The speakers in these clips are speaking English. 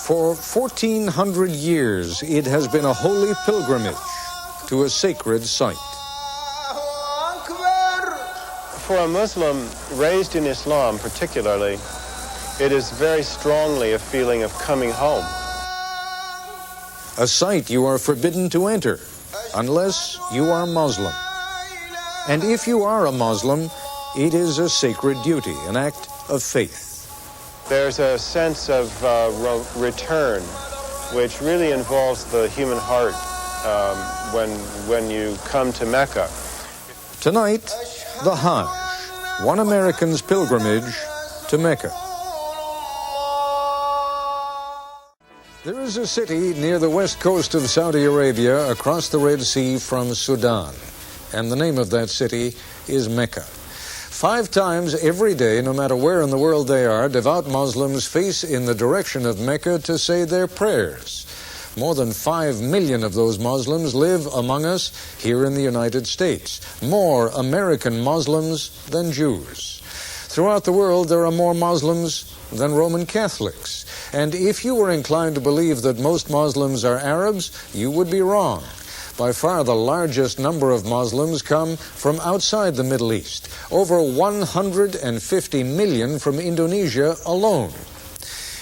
For 1,400 years, it has been a holy pilgrimage to a sacred site. For a Muslim raised in Islam particularly, it is very strongly a feeling of coming home. A site you are forbidden to enter unless you are Muslim. And if you are a Muslim, it is a sacred duty, an act of faith. There's a sense of return, which really involves the human heart when you come to Mecca. Tonight, the Hajj, one American's pilgrimage to Mecca. There is a city near the west coast of Saudi Arabia, across the Red Sea from Sudan, and the name of that city is Mecca. 5 times every day, no matter where in the world they are, devout Muslims face in the direction of Mecca to say their prayers. More than 5 million of those Muslims live among us here in the United States. More American Muslims than Jews. Throughout the world, there are more Muslims than Roman Catholics. And if you were inclined to believe that most Muslims are Arabs, you would be wrong. By far the largest number of Muslims come from outside the Middle East, over 150 million from Indonesia alone.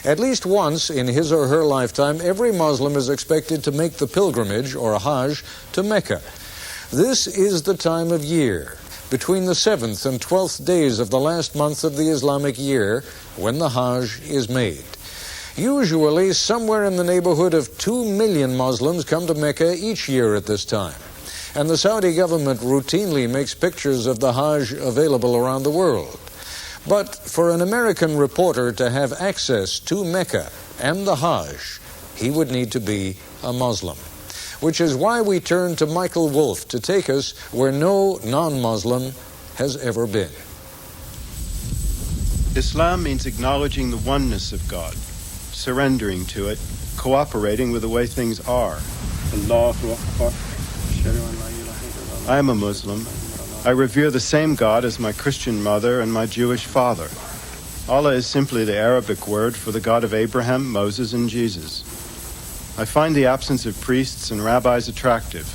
At least once in his or her lifetime, every Muslim is expected to make the pilgrimage, or a Hajj, to Mecca. This is the time of year, between the 7th and 12th days of the last month of the Islamic year, when the Hajj is made. Usually, somewhere in the neighborhood of 2 million Muslims come to Mecca each year at this time. And the Saudi government routinely makes pictures of the Hajj available around the world. But for an American reporter to have access to Mecca and the Hajj, he would need to be a Muslim. Which is why we turn to Michael Wolff to take us where no non-Muslim has ever been. Islam means acknowledging the oneness of God, surrendering to it, cooperating with the way things are. I am a Muslim. I revere the same God as my Christian mother and my Jewish father. Allah is simply the Arabic word for the God of Abraham, Moses, and Jesus. I find the absence of priests and rabbis attractive.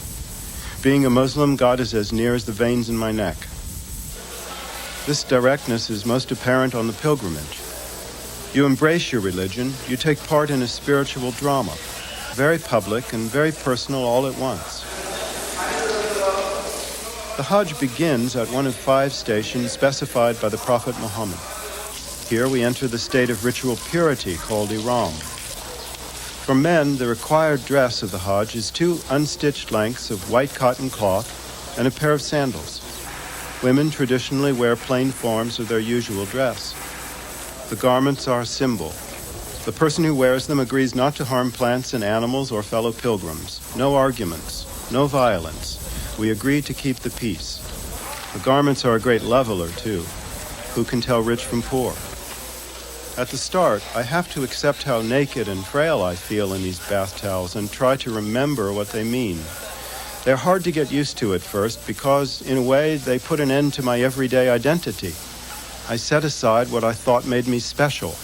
Being a Muslim, God is as near as the veins in my neck. This directness is most apparent on the pilgrimage. You embrace your religion, you take part in a spiritual drama, very public and very personal all at once. The Hajj begins at one of 5 stations specified by the Prophet Muhammad. Here we enter the state of ritual purity called Ihram. For men, the required dress of the Hajj is 2 unstitched lengths of white cotton cloth and a pair of sandals. Women traditionally wear plain forms of their usual dress. The garments are a symbol. The person who wears them agrees not to harm plants and animals or fellow pilgrims. No arguments, no violence. We agree to keep the peace. The garments are a great leveler, too. Who can tell rich from poor? At the start, I have to accept how naked and frail I feel in these bath towels and try to remember what they mean. They're hard to get used to at first because, in a way, they put an end to my everyday identity. I set aside what I thought made me special,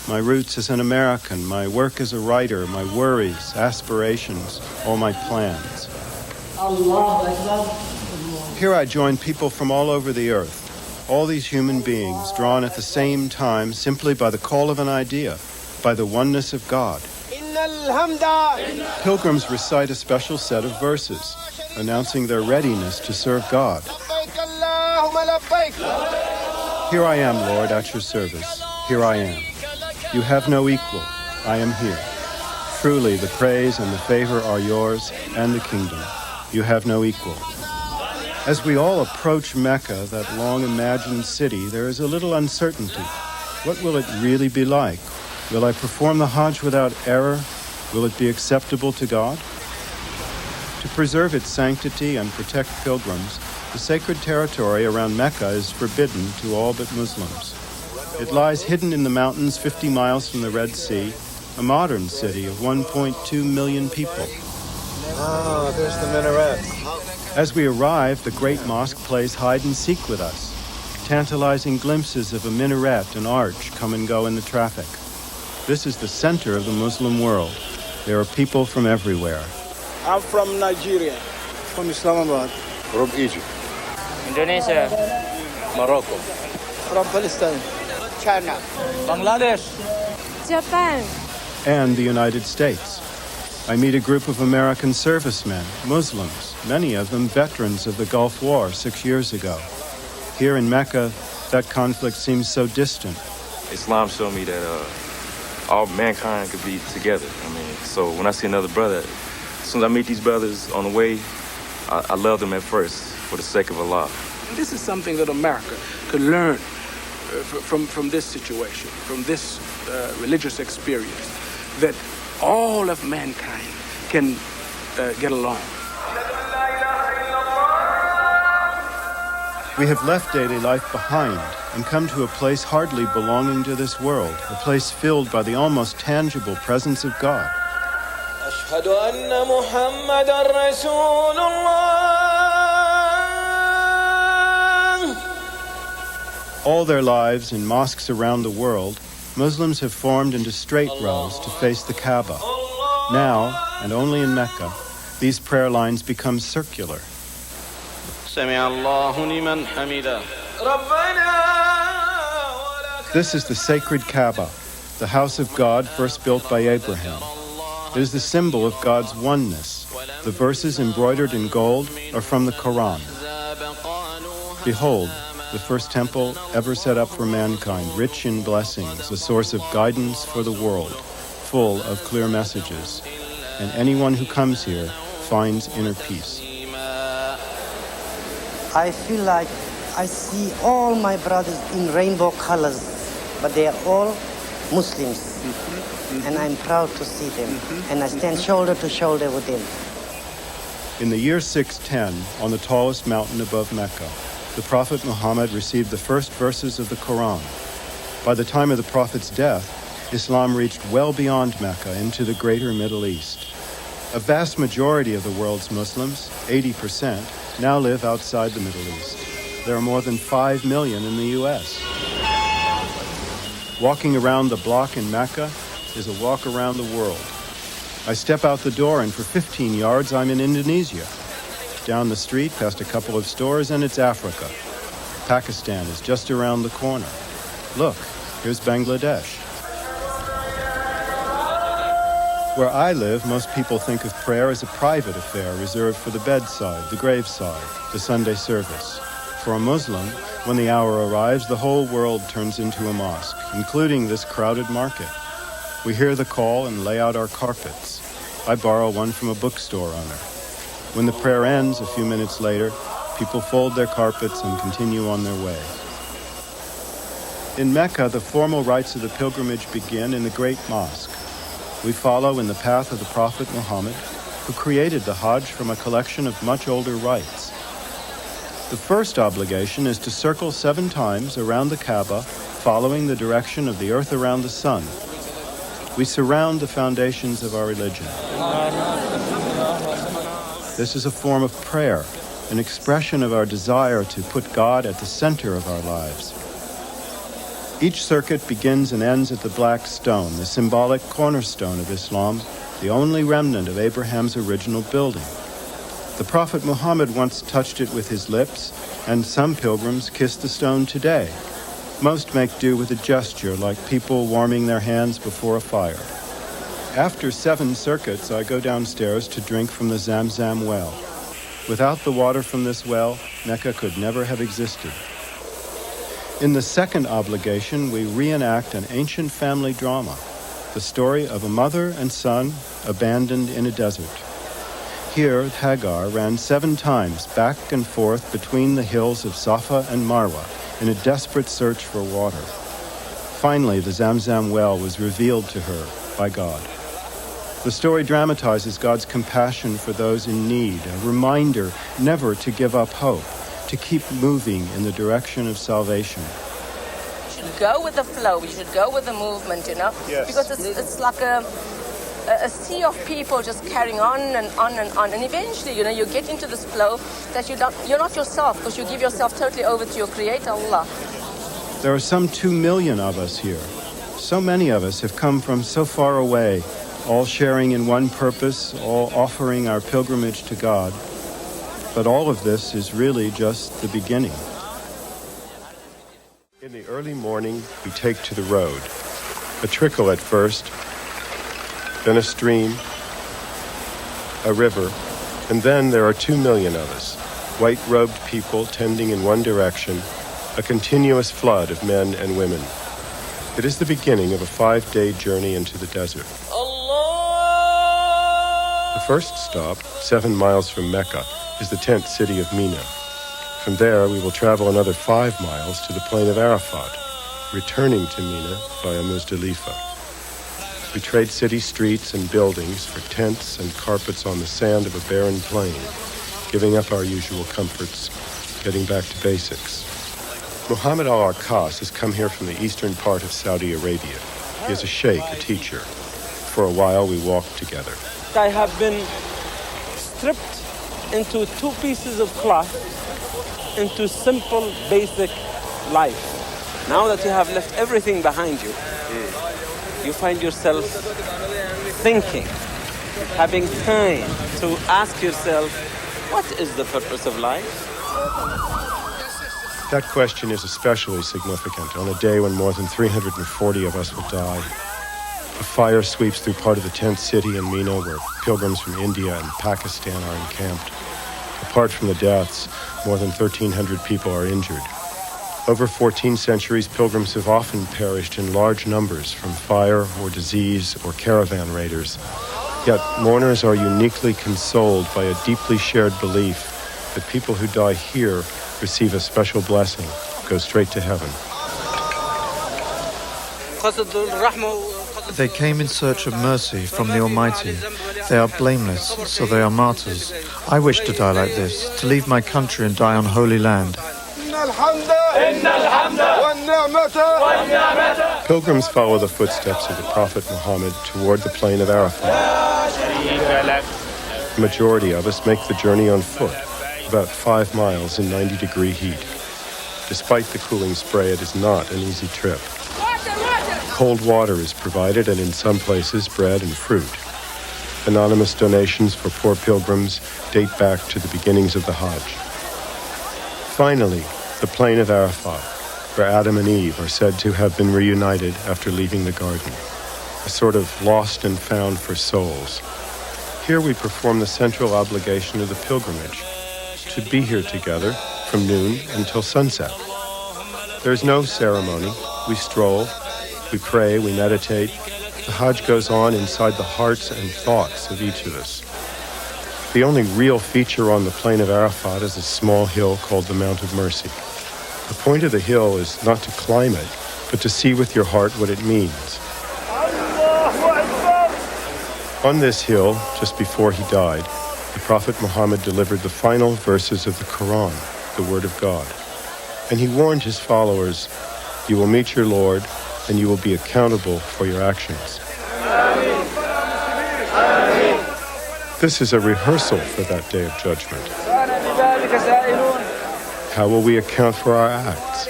my roots as an American, my work as a writer, my worries, aspirations, all my plans. Here I join people from all over the earth, all these human beings drawn at the same time simply by the call of an idea, by the oneness of God. Pilgrims recite a special set of verses, announcing their readiness to serve God. Here I am, Lord, at your service. Here I am. You have no equal. I am here. Truly, the praise and the favor are yours, and the kingdom. You have no equal. As we all approach Mecca, that long-imagined city, there is a little uncertainty. What will it really be like? Will I perform the Hajj without error? Will it be acceptable to God? To preserve its sanctity and protect pilgrims, the sacred territory around Mecca is forbidden to all but Muslims. It lies hidden in the mountains 50 miles from the Red Sea, a modern city of 1.2 million people. Ah, there's the minaret. As we arrive, the great mosque plays hide and seek with us. Tantalizing glimpses of a minaret and arch come and go in the traffic. This is the center of the Muslim world. There are people from everywhere. I'm from Nigeria, from Islamabad. From Egypt. Indonesia. Morocco. From Palestine. China. Bangladesh. Japan. And the United States. I meet a group of American servicemen, Muslims, many of them veterans of the Gulf War 6 years ago. Here in Mecca, that conflict seems so distant. Islam showed me that all mankind could be together. So when I see another brother, as soon as I meet these brothers on the way, I love them at first for the sake of Allah. This is something that America could learn from this situation, from this religious experience, that all of mankind can get along. We have left daily life behind and come to a place hardly belonging to this world, a place filled by the almost tangible presence of God. أشهد أن محمدًا رسول الله. All their lives in mosques around the world, Muslims have formed into straight rows to face the Kaaba. Now, and only in Mecca, these prayer lines become circular. سمع الله لمن حمده. This is the sacred Kaaba, the house of God first built by Abraham. It is the symbol of God's oneness. The verses embroidered in gold are from the Quran. Behold, the first temple ever set up for mankind, rich in blessings, a source of guidance for the world, full of clear messages. And anyone who comes here finds inner peace. I feel like I see all my brothers in rainbow colors, but they are all Muslims. And I'm proud to see them. And I stand shoulder to shoulder with them. In the year 610, on the tallest mountain above Mecca, the Prophet Muhammad received the first verses of the Quran. By the time of the Prophet's death, Islam reached well beyond Mecca into the greater Middle East. A vast majority of the world's Muslims, 80%, now live outside the Middle East. There are more than 5 million in the U.S. Walking around the block in Mecca is a walk around the world. I step out the door and for 15 yards I'm in Indonesia. Down the street, past a couple of stores, and it's Africa. Pakistan is just around the corner. Look, here's Bangladesh. Where I live, most people think of prayer as a private affair reserved for the bedside, the graveside, the Sunday service. For a Muslim, when the hour arrives, the whole world turns into a mosque, including this crowded market. We hear the call and lay out our carpets. I borrow one from a bookstore owner. When the prayer ends, a few minutes later, people fold their carpets and continue on their way. In Mecca, the formal rites of the pilgrimage begin in the Great Mosque. We follow in the path of the Prophet Muhammad, who created the Hajj from a collection of much older rites. The first obligation is to circle 7 times around the Kaaba, following the direction of the earth around the sun. We surround the foundations of our religion. This is a form of prayer, an expression of our desire to put God at the center of our lives. Each circuit begins and ends at the black stone, the symbolic cornerstone of Islam, the only remnant of Abraham's original building. The Prophet Muhammad once touched it with his lips, and some pilgrims kiss the stone today. Most make do with a gesture, like people warming their hands before a fire. After 7 circuits, I go downstairs to drink from the Zamzam well. Without the water from this well, Mecca could never have existed. In the second obligation, we reenact an ancient family drama, the story of a mother and son abandoned in a desert. Here, Hagar ran 7 times back and forth between the hills of Safa and Marwa in a desperate search for water. Finally, the Zamzam well was revealed to her by God. The story dramatizes God's compassion for those in need, a reminder never to give up hope, to keep moving in the direction of salvation. You should go with the flow, you should go with the movement, Yes. Because it's like a sea of people just carrying on and on and on. And eventually, you get into this flow that you're not yourself, because you give yourself totally over to your Creator, Allah. There are some 2 million of us here. So many of us have come from so far away, all sharing in one purpose, all offering our pilgrimage to God. But all of this is really just the beginning. In the early morning, we take to the road. A trickle at first, then a stream, a river, and then there are 2 million of us, white-robed people tending in one direction, a continuous flood of men and women. It is the beginning of a 5-day journey into the desert. The first stop, 7 miles from Mecca, is the tent city of Mina. From there, we will travel another 5 miles to the plain of Arafat, returning to Mina via Muzdalifa. We trade city streets and buildings for tents and carpets on the sand of a barren plain, giving up our usual comforts, getting back to basics. Muhammad al-Arkas has come here from the eastern part of Saudi Arabia. He is a sheikh, a teacher. For a while, we walked together. I have been stripped into 2 pieces of cloth, into simple, basic life. Now that you have left everything behind you, you find yourself thinking, having time to ask yourself, what is the purpose of life? That question is especially significant on a day when more than 340 of us will die. A fire sweeps through part of the tent city in Mina where pilgrims from India and Pakistan are encamped. Apart from the deaths, more than 1,300 people are injured. Over 14 centuries, pilgrims have often perished in large numbers from fire or disease or caravan raiders. Yet mourners are uniquely consoled by a deeply shared belief that people who die here receive a special blessing, go straight to heaven. They came in search of mercy from the Almighty. They are blameless, so they are martyrs. I wish to die like this, to leave my country and die on holy land. Pilgrims follow the footsteps of the Prophet Muhammad toward the plain of Arafat. The majority of us make the journey on foot, about 5 miles in 90-degree heat. Despite the cooling spray, it is not an easy trip. Cold water is provided, and in some places, bread and fruit. Anonymous donations for poor pilgrims date back to the beginnings of the Hajj. Finally, the plain of Arafat, where Adam and Eve are said to have been reunited after leaving the garden, a sort of lost and found for souls. Here we perform the central obligation of the pilgrimage, to be here together from noon until sunset. There is no ceremony. We stroll, we pray, we meditate. The Hajj goes on inside the hearts and thoughts of each of us. The only real feature on the plain of Arafat is a small hill called the Mount of Mercy. The point of the hill is not to climb it, but to see with your heart what it means. On this hill, just before he died, the Prophet Muhammad delivered the final verses of the Quran, the Word of God. And he warned his followers, you will meet your Lord, and you will be accountable for your actions. This is a rehearsal for that day of judgment. How will we account for our acts?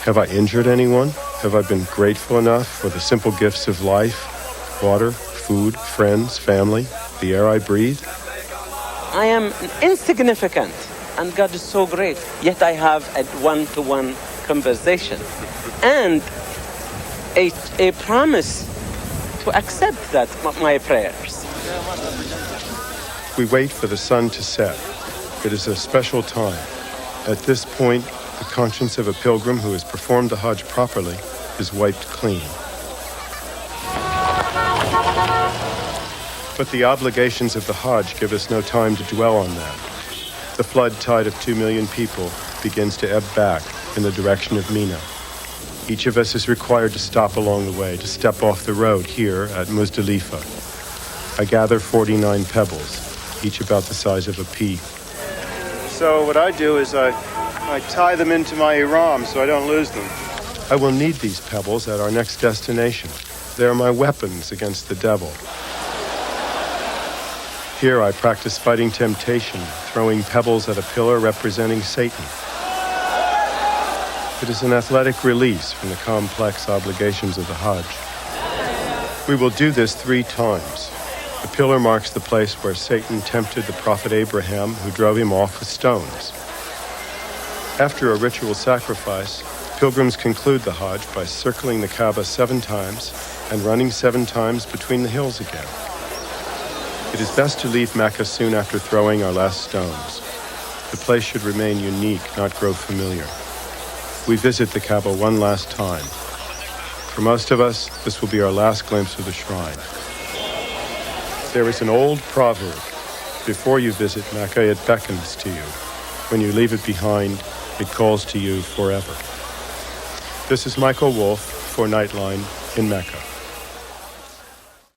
Have I injured anyone? Have I been grateful enough for the simple gifts of life, water, food, friends, family, the air I breathe? I am insignificant, and God is so great, yet I have a one-to-one conversation and a promise to accept that, my prayers. We wait for the sun to set. It is a special time. At this point, the conscience of a pilgrim who has performed the Hajj properly is wiped clean. But the obligations of the Hajj give us no time to dwell on that. The flood tide of 2 million people begins to ebb back in the direction of Mina. Each of us is required to stop along the way, to step off the road here at Muzdalifa. I gather 49 pebbles, each about the size of a pea. So what I do is I tie them into my ihram so I don't lose them. I will need these pebbles at our next destination. They are my weapons against the devil. Here I practice fighting temptation, throwing pebbles at a pillar representing Satan. It is an athletic release from the complex obligations of the Hajj. We will do this 3 times. The pillar marks the place where Satan tempted the prophet Abraham, who drove him off with stones. After a ritual sacrifice, pilgrims conclude the Hajj by circling the Kaaba 7 times and running 7 times between the hills again. It is best to leave Mecca soon after throwing our last stones. The place should remain unique, not grow familiar. We visit the Kaaba one last time. For most of us, this will be our last glimpse of the shrine. There is an old proverb: before you visit Mecca, it beckons to you. When you leave it behind, it calls to you forever. This is Michael Wolf for Nightline in Mecca.